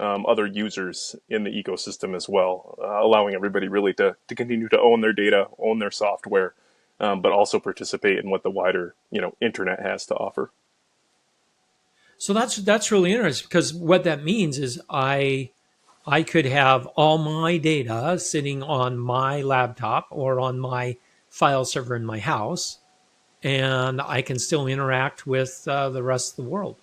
other users in the ecosystem as well, allowing everybody really to continue to own their data, own their software, but also participate in what the wider internet has to offer. So that's really interesting because what that means is I could have all my data sitting on my laptop or on my file server in my house, and I can still interact with the rest of the world.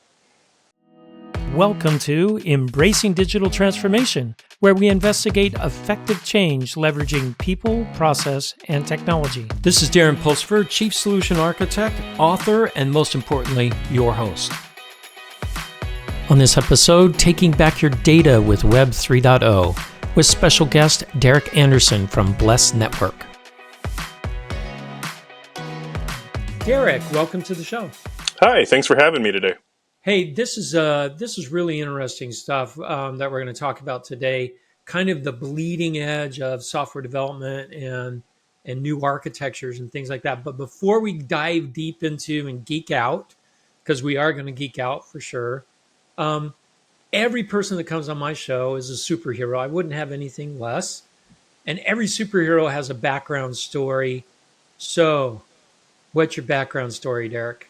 Welcome to Embracing Digital Transformation, where we investigate effective change leveraging people, process, and technology. This is Darren Pulsford, Chief Solution Architect, author, and most importantly, your host. On this episode, taking back your data with Web 3.0 with special guest Derek Anderson from Bless Network. Derek, welcome to the show. Hi, thanks for having me today. Hey, this is really interesting stuff that we're going to talk about today. Kind of the bleeding edge of software development and new architectures and things like that. But before we dive deep into and geek out, because we are going to geek out for sure. Every person that comes on my show is a superhero. I wouldn't have anything less. And every superhero has a background story. So, what's your background story, Derek?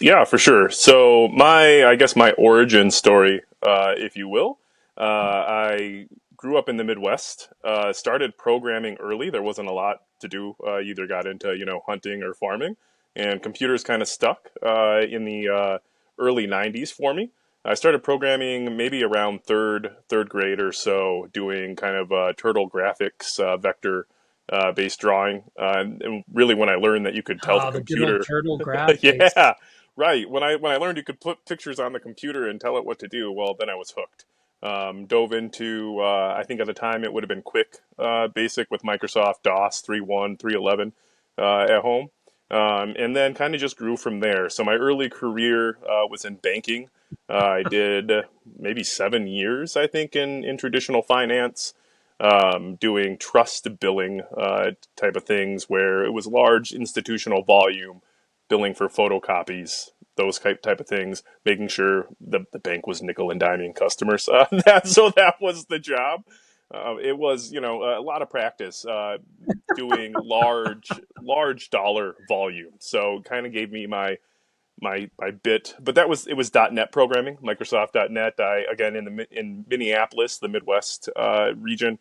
Yeah, for sure. So I guess my origin story, if you will, I grew up in the Midwest. Started programming early. There wasn't a lot to do. Either got into hunting or farming, and computers kind of stuck in the early '90s for me. I started programming maybe around third grade or so, doing kind of turtle graphics, vector based drawing, and really when I learned that you could tell the Oh, the good old computer. turtle graphics. Yeah, right. When I learned you could put pictures on the computer and tell it what to do, well, then I was hooked. Dove into I think at the time it would have been Quick Basic with Microsoft DOS 3.1, 3.11 at home, and then kind of just grew from there. So my early career was in banking. I did maybe 7 years, I think, in traditional finance, doing trust billing type of things where it was large institutional volume billing for photocopies, those type of things, making sure the bank was nickel and diming customers. So that was the job. It was, a lot of practice doing large dollar volume. So kind of gave me my bit, but it was .NET programming, Microsoft .NET. I again in Minneapolis, the Midwest region,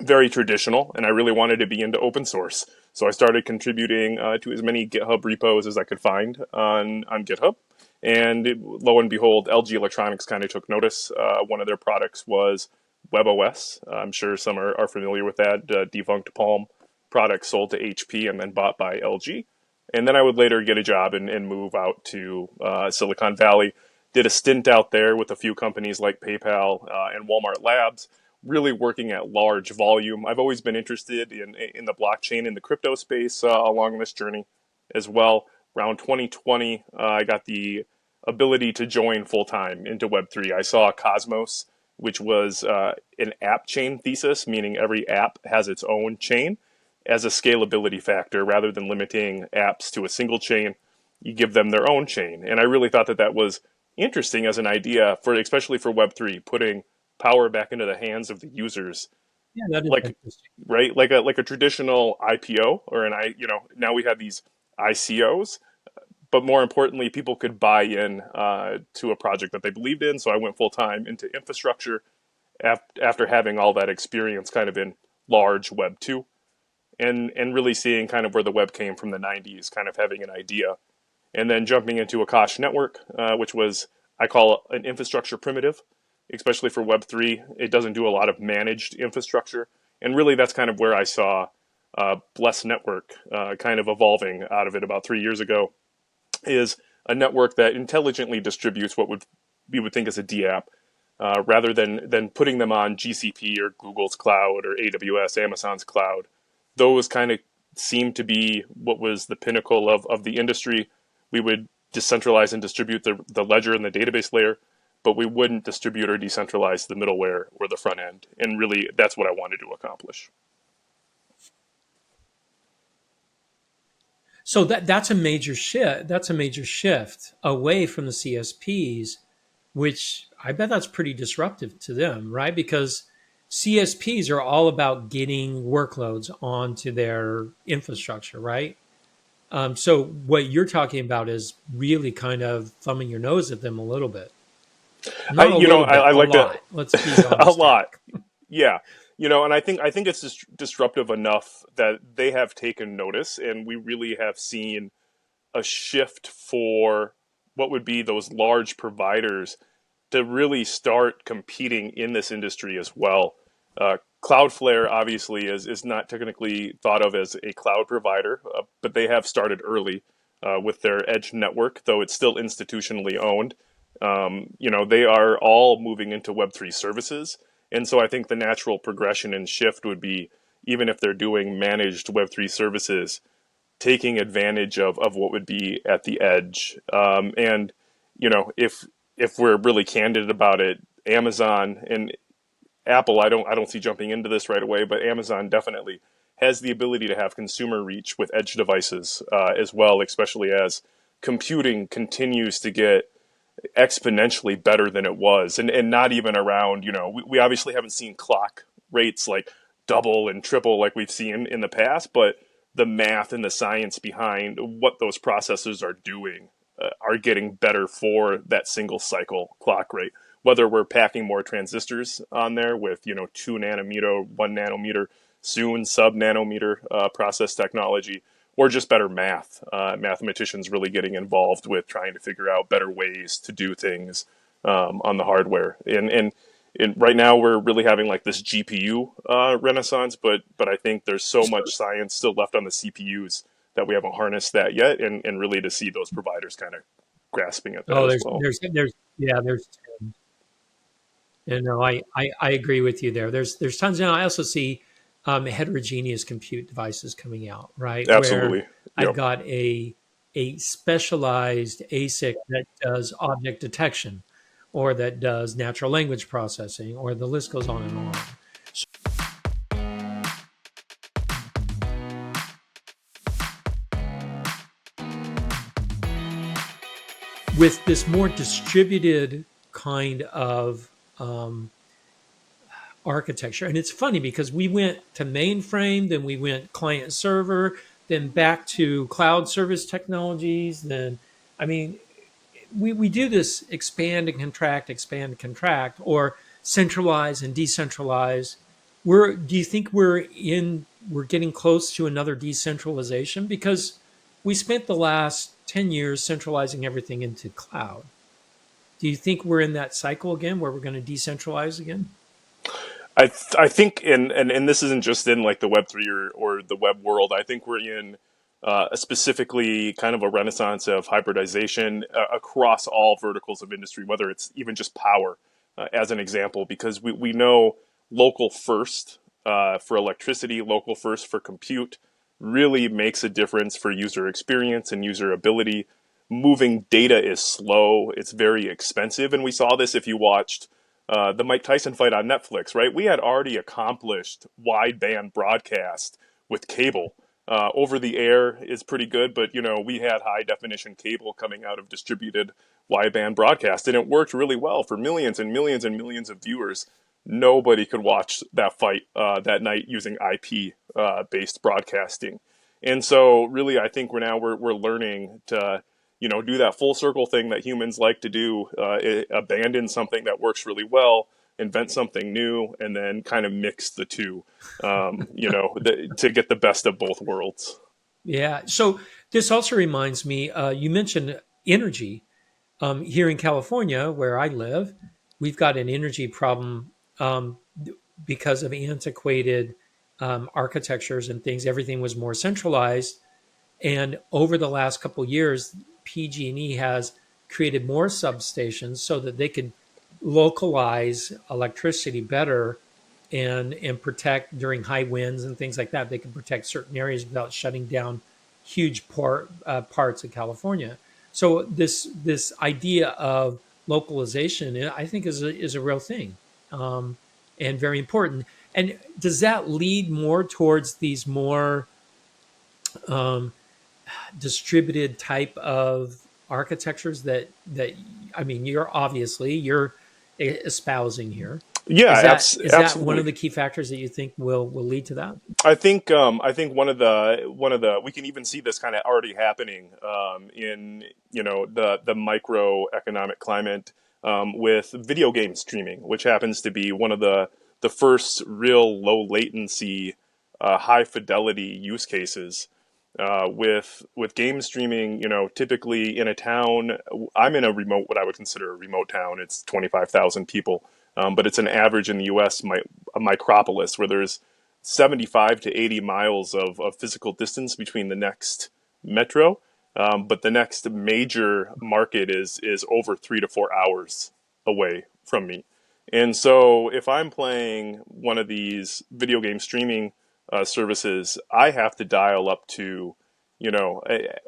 very traditional, and I really wanted to be into open source. So I started contributing to as many GitHub repos as I could find on GitHub. And lo and behold, LG Electronics kind of took notice. One of their products was WebOS. I'm sure some are familiar with that. Defunct Palm product sold to HP and then bought by LG. And then I would later get a job and move out to Silicon Valley. Did a stint out there with a few companies like PayPal and Walmart Labs, really working at large volume. I've always been interested in the blockchain and the crypto space along this journey as well. Around 2020, I got the ability to join full time into Web3. I saw Cosmos, which was an app chain thesis, meaning every app has its own chain, as a scalability factor rather than limiting apps to a single chain. You give them their own chain, and I really thought that was interesting as an idea for, especially for Web3, putting power back into the hands of the users, Yeah, that is like interesting. right, like a traditional IPO or now we have these ICOs, but more importantly, people could buy in to a project that they believed in. So I went full time into infrastructure after having all that experience, kind of in large Web 2, and really seeing kind of where the web came from the '90s, kind of having an idea, and then jumping into Akash Network, which was, I call an infrastructure primitive, especially for Web3. It doesn't do a lot of managed infrastructure. And really, that's kind of where I saw Bless Network kind of evolving out of it about 3 years ago, is a network that intelligently distributes what we would think is a DApp, rather than putting them on GCP or Google's cloud or AWS, Amazon's cloud. Those kind of seemed to be what was the pinnacle of the industry. We would decentralize and distribute the ledger and the database layer, but we wouldn't distribute or decentralize the middleware or the front end. And really, that's what I wanted to accomplish. So that's a major shift. That's a major shift away from the CSPs, which I bet that's pretty disruptive to them, right? Because CSPs are all about getting workloads onto their infrastructure, right? So what you're talking about is really kind of thumbing your nose at them a little bit. I Not a you know little bit, I a like to lot. Let's be a honest here. lot. Yeah, and I think it's disruptive enough that they have taken notice, and we really have seen a shift for what would be those large providers to really start competing in this industry as well. Cloudflare obviously is not technically thought of as a cloud provider, but they have started early with their edge network, though it's still institutionally owned. They are all moving into Web3 services. And so I think the natural progression and shift would be, even if they're doing managed Web3 services, taking advantage of what would be at the edge. And if we're really candid about it, Amazon and Apple, I don't see jumping into this right away, but Amazon definitely has the ability to have consumer reach with edge devices as well, especially as computing continues to get exponentially better than it was, and not even around. We obviously haven't seen clock rates like double and triple like we've seen in the past, but the math and the science behind what those processors are doing are getting better for that single cycle clock rate. Whether we're packing more transistors on there with 2 nanometer, 1 nanometer, soon sub nanometer process technology, or just better math. Mathematicians really getting involved with trying to figure out better ways to do things on the hardware. And right now we're really having like this GPU renaissance, but I think there's so much science still left on the CPUs that we haven't harnessed that yet, and really to see those providers kind of grasping at that Oh, as well. yeah, there's, and no, I agree with you there. There's tons. Now I also see heterogeneous compute devices coming out, right? Where Absolutely. I've Yep. got a specialized ASIC that does object detection, or that does natural language processing, or the list goes on and on. With this more distributed kind of architecture. And it's funny because we went to mainframe, then we went client server, then back to cloud service technologies. Then, I mean, we do this expand and contract, or centralize and decentralize. Do you think we're getting close to another decentralization? Because we spent the last 10 years centralizing everything into cloud. Do you think we're in that cycle again where we're going to decentralize again? I think and this isn't just in like the Web3 or the web world. I think we're in a specifically kind of a renaissance of hybridization across all verticals of industry, whether it's even just power, as an example, because we know local first for electricity, local first for compute really makes a difference for user experience and user ability. Moving data is slow, it's very expensive, and we saw this if you watched the Mike Tyson fight on Netflix, right? We had already accomplished wideband broadcast with cable. Over the air is pretty good, but we had high definition cable coming out of distributed wideband broadcast, and it worked really well for millions and millions and millions of viewers. Nobody could watch that fight that night using IP based broadcasting, and so really, I think we're learning to do that full circle thing that humans like to do, abandon something that works really well, invent something new, and then kind of mix the two, to get the best of both worlds. Yeah. So this also reminds me, you mentioned energy. Here in California, where I live, we've got an energy problem because of antiquated architectures and things. Everything was more centralized, and over the last couple of years, PG&E has created more substations so that they could localize electricity better and protect during high winds and things like that. They can protect certain areas without shutting down huge parts of California. So this idea of localization, I think, is a real thing, and very important. And does that lead more towards these more um, distributed type of architectures that I mean, you're espousing here. Yeah, Is that one of absolutely. the key factors that you think will lead to that? I think one of the we can even see this kind of already happening in the microeconomic climate with video game streaming, which happens to be one of the first real low latency, high fidelity use cases. With game streaming, typically in a town, I'm in a remote, what I would consider a remote town. It's 25,000 people, but it's an average in the U.S. A micropolis where there's 75 to 80 miles of physical distance between the next metro. But the next major market is over 3 to 4 hours away from me. And so if I'm playing one of these video game streaming services, I have to dial up to,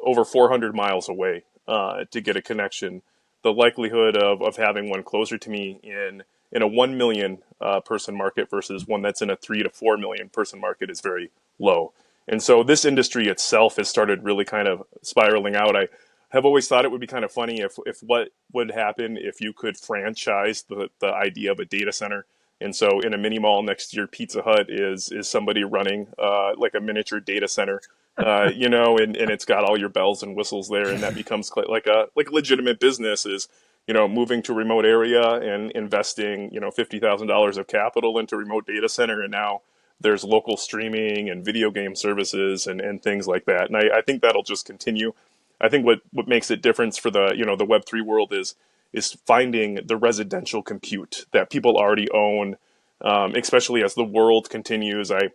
over 400 miles away to get a connection. The likelihood of having one closer to me in a 1 million person market versus one that's in a 3 to 4 million person market is very low. And so this industry itself has started really kind of spiraling out. I have always thought it would be kind of funny if what would happen if you could franchise the idea of a data center. And so in a mini mall next to your Pizza Hut is somebody running like a miniature data center, and it's got all your bells and whistles there, and that becomes like a legitimate business is moving to a remote area and investing, $50,000 of capital into a remote data center. And now there's local streaming and video game services and things like that. And I think that'll just continue. I think what makes it different for the Web3 world is finding the residential compute that people already own, especially as the world continues. I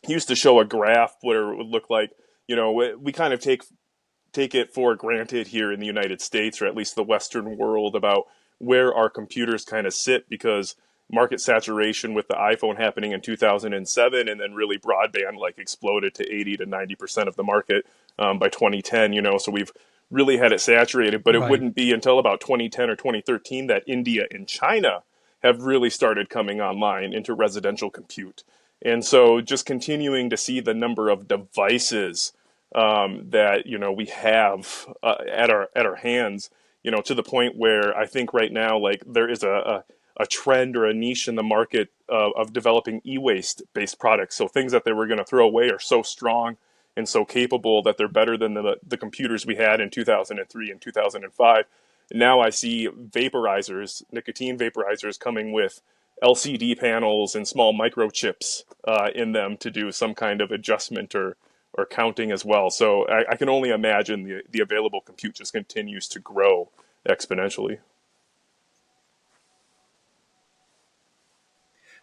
used to show a graph where it would look like, we kind of take it for granted here in the United States, or at least the Western world, about where our computers kind of sit, because market saturation with the iPhone happening in 2007, and then really broadband like exploded to 80 to 90% of the market by 2010. So we've really had it saturated, but it Right. wouldn't be until about 2010 or 2013 that India and China have really started coming online into residential compute. And so just continuing to see the number of devices that we have at our hands, to the point where I think right now, like, there is a trend or a niche in the market of developing e-waste based products. So things that they were going to throw away are so strong and so capable that they're better than the computers we had in 2003 and 2005. Now I see vaporizers, nicotine vaporizers, coming with LCD panels and small microchips in them to do some kind of adjustment or counting as well. So I can only imagine the available compute just continues to grow exponentially.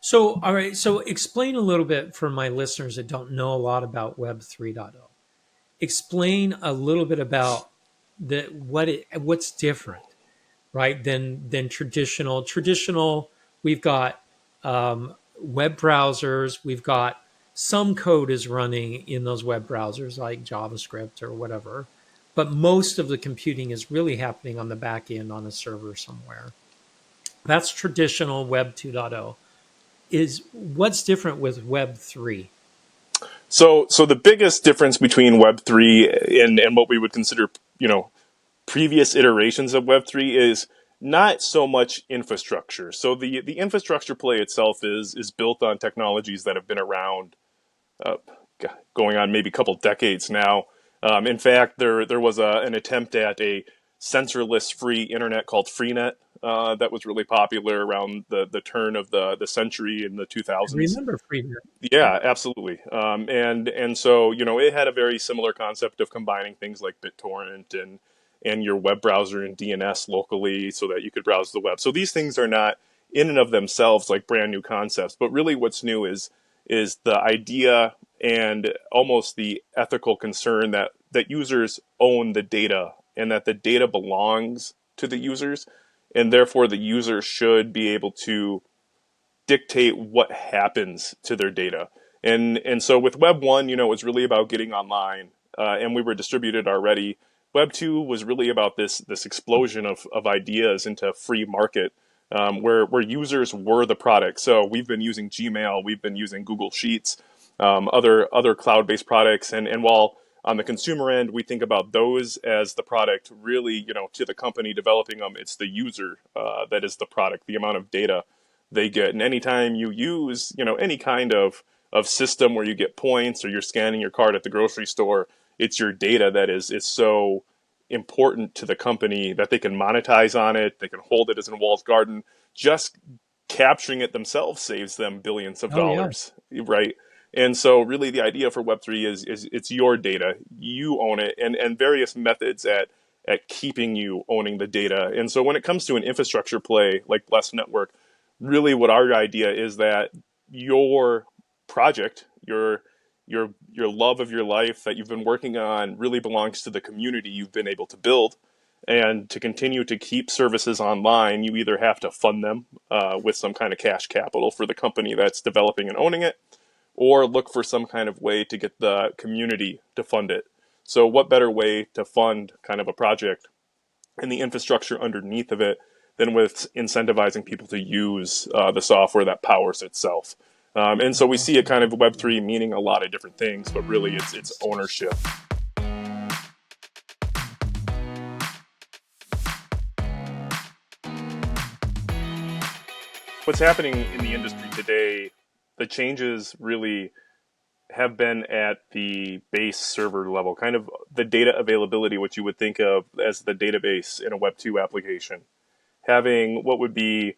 So, all right. So, explain a little bit for my listeners that don't know a lot about Web 3.0. Explain a little bit about what's different, right? Than traditional. Traditional. We've got web browsers. We've got some code is running in those web browsers, like JavaScript or whatever. But most of the computing is really happening on the back end on a server somewhere. That's traditional Web 2.0. Is what's different with Web 3? So the biggest difference between Web3 and what we would consider, previous iterations of Web3 is not so much infrastructure. So the infrastructure play itself is built on technologies that have been around, uh, going on maybe a couple decades now. In fact, there was an attempt at a censorless free internet called Freenet that was really popular around the turn of the century in the I 2000s. remember Freenet. Yep. Yeah, absolutely. And so it had a very similar concept of combining things like BitTorrent and your web browser and DNS locally so that you could browse the web. So these things are not in and of themselves like brand new concepts, but really what's new is the idea and almost the ethical concern that users own the data and that the data belongs to the users, and therefore the user should be able to dictate what happens to their data. And so with Web 1, it was really about getting online, and we were distributed already. Web 2 was really about this explosion of ideas into a free market, where users were the product. So we've been using Gmail, we've been using Google Sheets, other cloud-based products, and while On the consumer end, we think about those as the product. Really, to the company developing them, it's the user that is the product, the amount of data they get. And anytime you use, any kind of system where you get points or you're scanning your card at the grocery store, it's your data that is so important to the company that they can monetize on it. They can hold it as in a walled garden. Just capturing it themselves saves them billions of Oh yeah. dollars, right? And so really the idea for Web3 is it's your data. You own it, and various methods at keeping you owning the data. And so when it comes to an infrastructure play like Blessed Network, really what our idea is that your project, your love of your life that you've been working on really belongs to the community you've been able to build. And to continue to keep services online, you either have to fund them with some kind of cash capital for the company that's developing and owning it, or look for some kind of way to get the community to fund it. So what better way to fund kind of a project and the infrastructure underneath of it than with incentivizing people to use the software that powers itself. And so we see it kind of Web3 meaning a lot of different things, but really it's ownership. What's happening in the industry today, the changes really have been at the base server level, kind of the data availability, what you would think of as the database in a Web2 application. Having what would be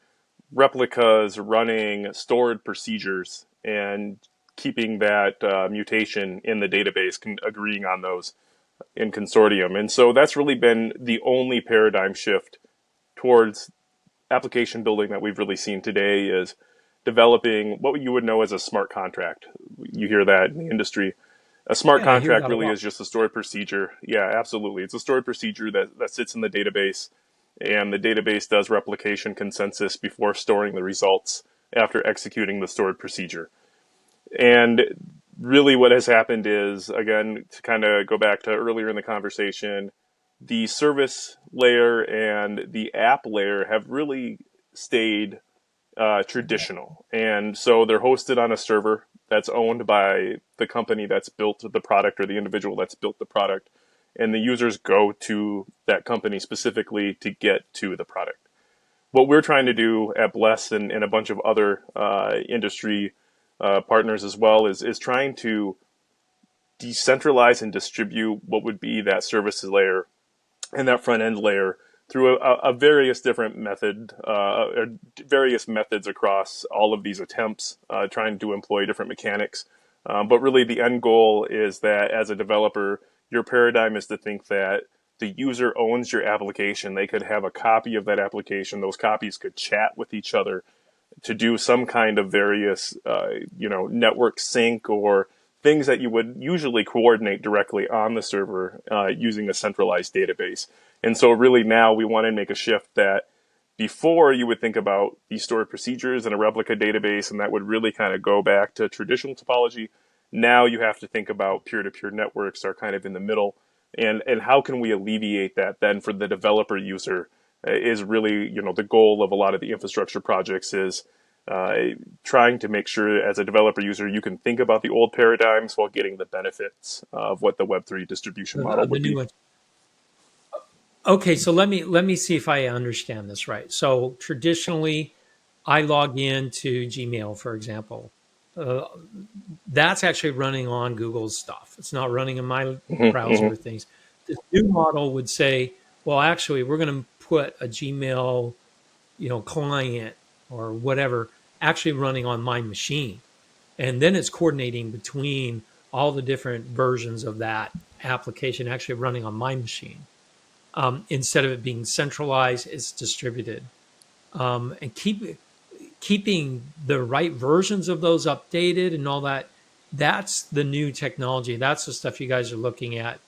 replicas running stored procedures and keeping that mutation in the database, agreeing on those in consortium. And so that's really been the only paradigm shift towards application building that we've really seen today is developing what you would know as a smart contract. You hear that in the industry. A smart Yeah, I hear contract that a really lot. is just a stored procedure. Yeah, absolutely. It's a stored procedure that sits in the database, and the database does replication consensus before storing the results after executing the stored procedure. And really what has happened is, again, to kind of go back to earlier in the conversation, the service layer and the app layer have really stayed traditional. And so they're hosted on a server that's owned by the company that's built the product or the individual that's built the product. And the users go to that company specifically to get to the product. What we're trying to do at Bless and a bunch of other industry partners as well is trying to decentralize and distribute what would be that services layer and that front end layer through a various different various methods across all of these attempts, trying to employ different mechanics. But really, the end goal is that as a developer, your paradigm is to think that the user owns your application. They could have a copy of that application. Those copies could chat with each other to do some kind of various, network sync or things that you would usually coordinate directly on the server using a centralized database. And so really now we want to make a shift that before you would think about these stored procedures in a replica database, and that would really kind of go back to traditional topology. Now you have to think about peer-to-peer networks are kind of in the middle. And how can we alleviate that then for the developer user is really, the goal of a lot of the infrastructure projects is trying to make sure as a developer user you can think about the old paradigms while getting the benefits of what the Web3 distribution model The would new be. one. Okay, so let me see if I understand this right. So traditionally, I log into Gmail, for example. Uh, that's actually running on Google's stuff. It's not running in my browser Hmm. or things. This new model would say, well, actually, we're going to put a Gmail, client or whatever actually running on my machine, and then it's coordinating between all the different versions of that application actually running on my machine. Instead of it being centralized, it's distributed, and keeping the right versions of those updated and all that. That's the new technology. That's the stuff you guys are looking at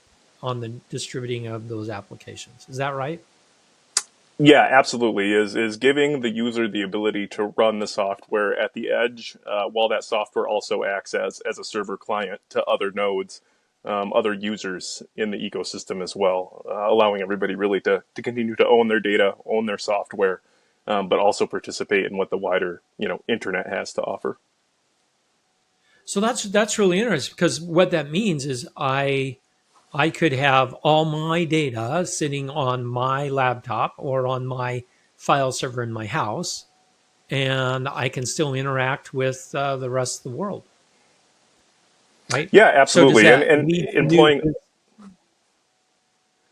on the distributing of those applications. Is that right? Yeah, absolutely. Is giving the user the ability to run the software at the edge, while that software also acts as a server client to other nodes, other users in the ecosystem as well, allowing everybody really to continue to own their data, own their software, but also participate in what the wider internet has to offer. So that's really interesting because what that means is I could have all my data sitting on my laptop or on my file server in my house, and I can still interact with the rest of the world, right? Yeah, So does absolutely. And that and lead to new? employing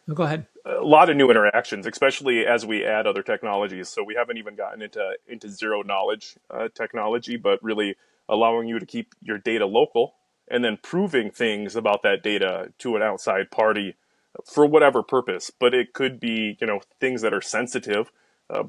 Oh, go ahead. a lot of new interactions, especially as we add other technologies. So we haven't even gotten into zero knowledge technology, but really allowing you to keep your data local and then proving things about that data to an outside party for whatever purpose. But it could be, things that are sensitive,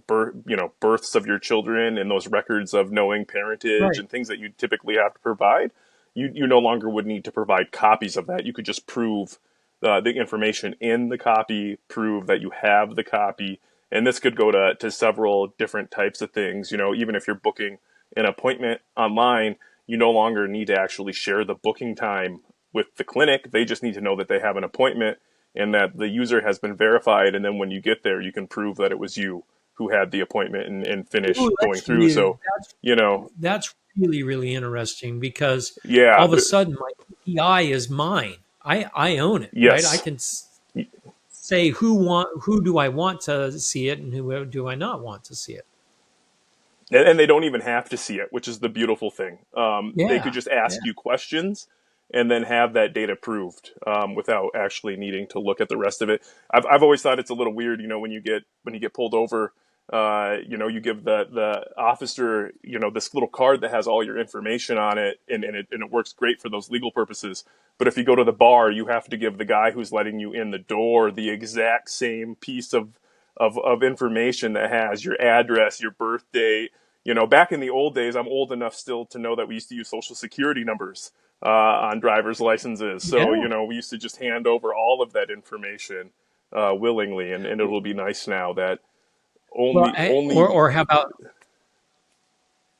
births of your children and those records of knowing parentage Right. and things that you typically have to provide. You no longer would need to provide copies of that. You could just prove the information in the copy, prove that you have the copy. And this could go to several different types of things. Even if you're booking an appointment online, you no longer need to actually share the booking time with the clinic. They just need to know that they have an appointment and that the user has been verified. And then when you get there, you can prove that it was you who had the appointment and finish Ooh, going through. So, you know, that's really really interesting because all yeah, of a sudden my API is mine. I own it, right? I yes. can say who do I want to see it and who do I not want to see it. And they don't even have to see it, which is the beautiful thing. They could Yeah, just yeah, ask you questions and then have that data proved without actually needing to look at the rest of it. I've always thought it's a little weird, when you get pulled over, you give the officer, this little card that has all your information on it, and it works great for those legal purposes. But if you go to the bar, you have to give the guy who's letting you in the door the exact same piece of information that has your address, your birth date. Back in the old days, I'm old enough still to know that we used to use social security numbers on driver's licenses. So, yeah. we used to just hand over all of that information willingly, and it'll be nice now that Well, only or how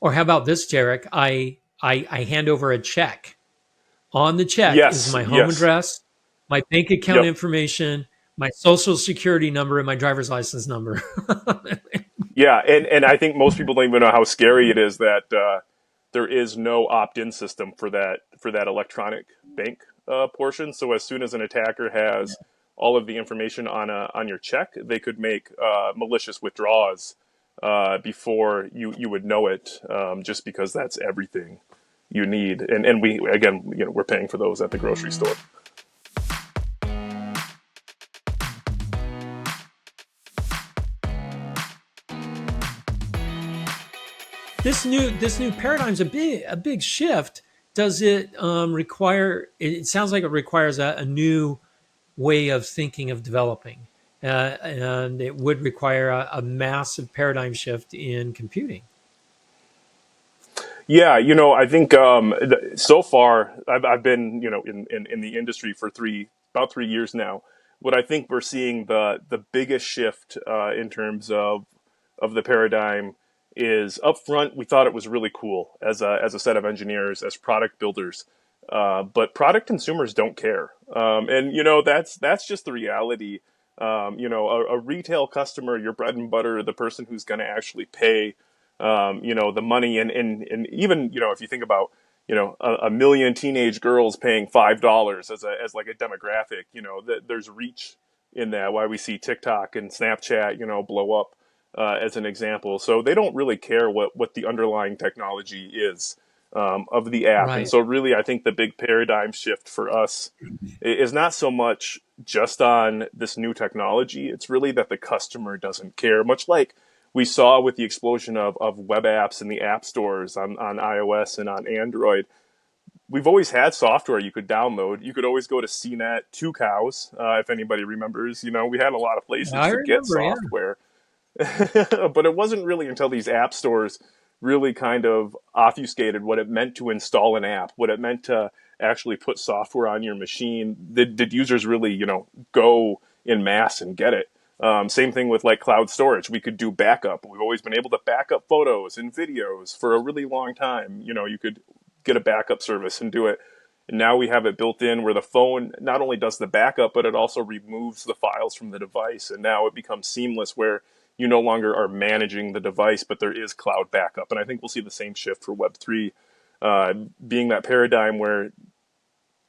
about this, Derek? I hand over a check. On the check is yes, my home yes, address, my bank account yep. information, my social security number, and my driver's license number. Yeah, and I think most people don't even know how scary it is that there is no opt-in system for that electronic bank portion. So as soon as an attacker has all of the information on your check, they could make malicious withdrawals before you would know it, just because that's everything you need. And we again, we're paying for those at the grocery store. This new paradigm's a big shift. Does it require? It sounds like it requires a new way of thinking of developing, and it would require a massive paradigm shift in computing. Yeah, I think so far I've been in the industry for about 3 years now. What I think we're seeing the biggest shift in terms of the paradigm is up front. We thought it was really cool as a set of engineers, as product builders, but product consumers don't care, and that's just the reality. A retail customer, your bread and butter, the person who's going to actually pay the money, and even if you think about a million teenage girls paying $5 as like a demographic, that there's reach in that. Why we see TikTok and Snapchat blow up as an example. So they don't really care what the underlying technology is of the app. And Right, so really, I think the big paradigm shift for us is not so much just on this new technology. It's really that the customer doesn't care, much like we saw with the explosion of web apps in the app stores on iOS and on Android. We've always had software you could download. You could always go to CNET, Two Cows, if anybody remembers. We had a lot of places I to get remember. Yeah, software. But it wasn't really until these app stores really kind of obfuscated what it meant to install an app, what it meant to actually put software on your machine. Did users really, go in mass and get it? Same thing with like cloud storage. We could do backup. We've always been able to back up photos and videos for a really long time. You could get a backup service and do it. And now we have it built in where the phone not only does the backup, but it also removes the files from the device. And now it becomes seamless where you no longer are managing the device, but there is cloud backup. And I think we'll see the same shift for Web3, being that paradigm where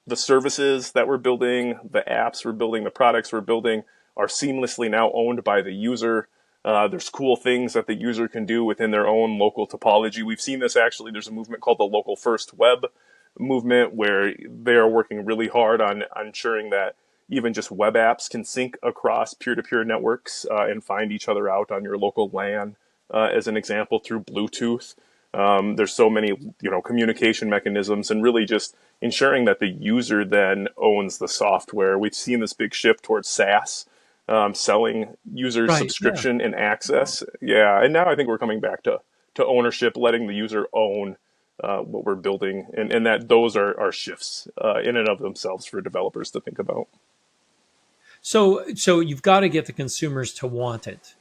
the services that we're building, the apps we're building, the products we're building are seamlessly now owned by the user. There's cool things that the user can do within their own local topology. We've seen this actually. There's a movement called the local first web movement where they are working really hard on ensuring that even just web apps can sync across peer-to-peer networks and find each other out on your local LAN, as an example, through Bluetooth. There's so many, communication mechanisms, and really just ensuring that the user then owns the software. We've seen this big shift towards SaaS, selling users Right. Yeah. subscription and access. Yeah, and now I think we're coming back to ownership, letting the user own what we're building, and that those are shifts in and of themselves for developers to think about. So you've got to get the consumers to want it,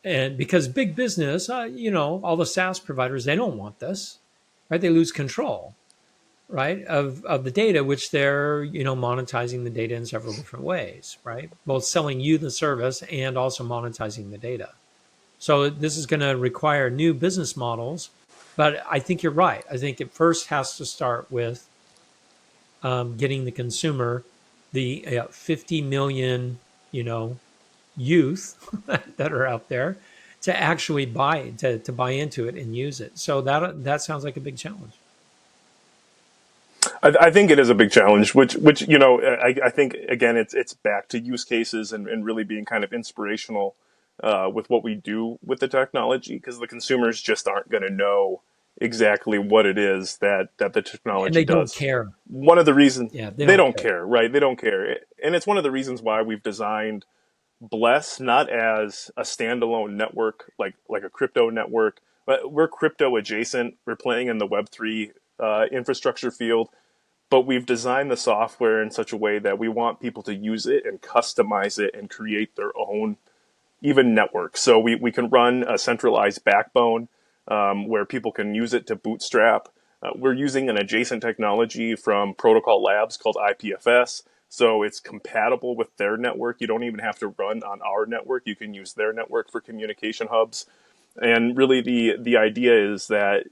and because big business, all the SaaS providers, they don't want this, right? They lose control, right, of the data, which they're monetizing the data in several different ways, right? Both selling you the service and also monetizing the data. So this is going to require new business models, but I think you're right. I think it first has to start with getting the consumer, the 50 million, youth that are out there, to actually to buy into it and use it. So that sounds like a big challenge. I think it is a big challenge, which I think again it's back to use cases and really being kind of inspirational with what we do with the technology, because the consumers just aren't going to know exactly what it is that the And technology they don't does. care. One of the reasons Yeah, they they don't don't care. care, right? They don't care, and it's one of the reasons why we've designed Bless not as a standalone network like a crypto network, but we're crypto adjacent. We're playing in the Web3 infrastructure field, but we've designed the software in such a way that we want people to use it and customize it and create their own even network. So we can run a centralized backbone where people can use it to bootstrap. We're using an adjacent technology from Protocol Labs called IPFS. So it's compatible with their network. You don't even have to run on our network. You can use their network for communication hubs. And really, the idea is that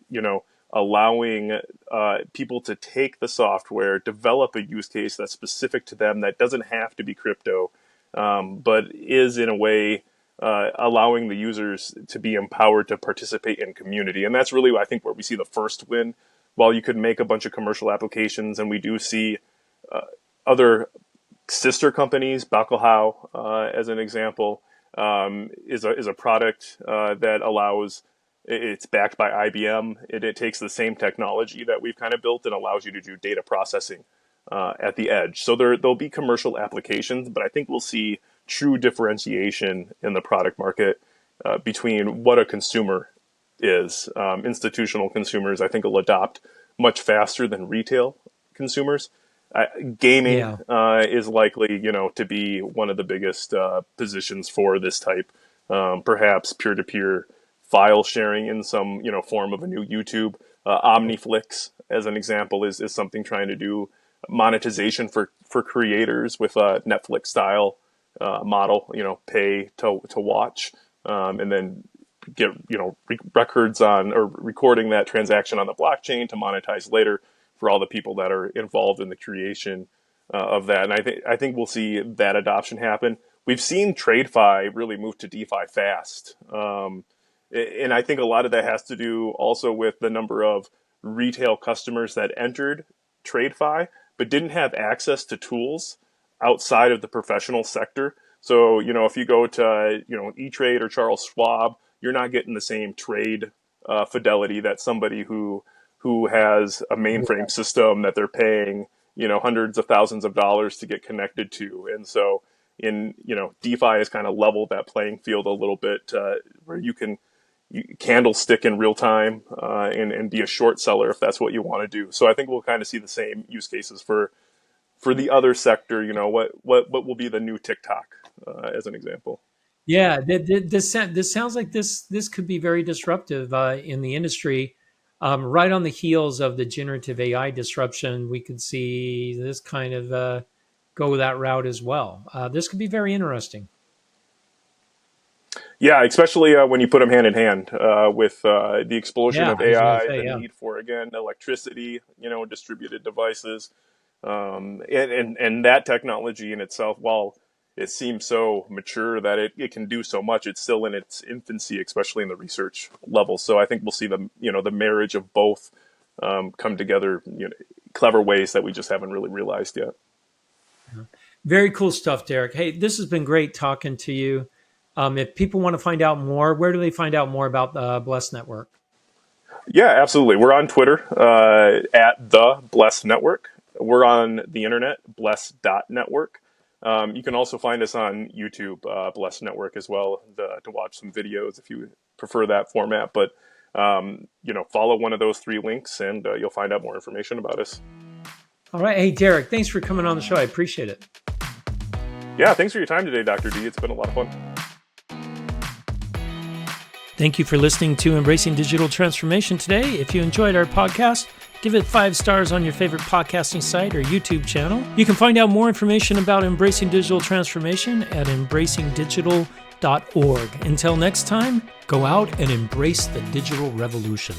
allowing people to take the software, develop a use case that's specific to them, that doesn't have to be crypto, but is in a way allowing the users to be empowered to participate in community. And that's really, I think, where we see the first win. While you could make a bunch of commercial applications, and we do see other sister companies, Bakuhau, as an example, is a product that allows. It's backed by IBM. It takes the same technology that we've kind of built and allows you to do data processing at the edge. So there'll be commercial applications, but I think we'll see true differentiation in the product market between what a consumer is. Institutional consumers, I think, will adopt much faster than retail consumers. Gaming Yeah. is likely, to be one of the biggest positions for this type. Perhaps peer-to-peer file sharing in some, form of a new YouTube. Omniflix, as an example, is something trying to do monetization for creators with a Netflix style model. Pay to watch, and then get records on, or recording that transaction on the blockchain to monetize later for all the people that are involved in the creation of that. And I think we'll see that adoption happen. We've seen TradeFi really move to DeFi fast. And I think a lot of that has to do also with the number of retail customers that entered TradeFi but didn't have access to tools outside of the professional sector. So, if you go to, E-Trade or Charles Schwab, you're not getting the same trade fidelity that somebody who has a mainframe system that they're paying, hundreds of thousands of dollars to get connected to. And so DeFi has kind of leveled that playing field a little bit, where you can candlestick in real time and be a short seller if that's what you want to do. So I think we'll kind of see the same use cases for the other sector. What will be the new TikTok as an example. Yeah, this sounds like this could be very disruptive in the industry. Right on the heels of the generative AI disruption, we could see this kind of go that route as well. This could be very interesting. Yeah, especially when you put them hand in hand with the explosion Yeah, of I was going to AI, say, the yeah. need for, again, electricity, distributed devices. And that technology in itself, while it seems so mature that it can do so much, it's still in its infancy, especially in the research level. So I think we'll see the marriage of both come together, clever ways that we just haven't really realized yet. Very cool stuff, Derek. Hey, this has been great talking to you. If people want to find out more, where do they find out more about the Bless Network? Yeah, absolutely. We're on Twitter at the Bless Network. We're on the internet, bless.network. You can also find us on YouTube, Bless Network as well, to watch some videos if you prefer that format. But follow one of those 3 links, and you'll find out more information about us. All right. Hey, Derek, thanks for coming on the show. I appreciate it. Yeah, thanks for your time today, Dr. D. It's been a lot of fun. Thank you for listening to Embracing Digital Transformation today. If you enjoyed our podcast, give it 5 stars on your favorite podcasting site or YouTube channel. You can find out more information about Embracing Digital Transformation at embracingdigital.org. Until next time, go out and embrace the digital revolution.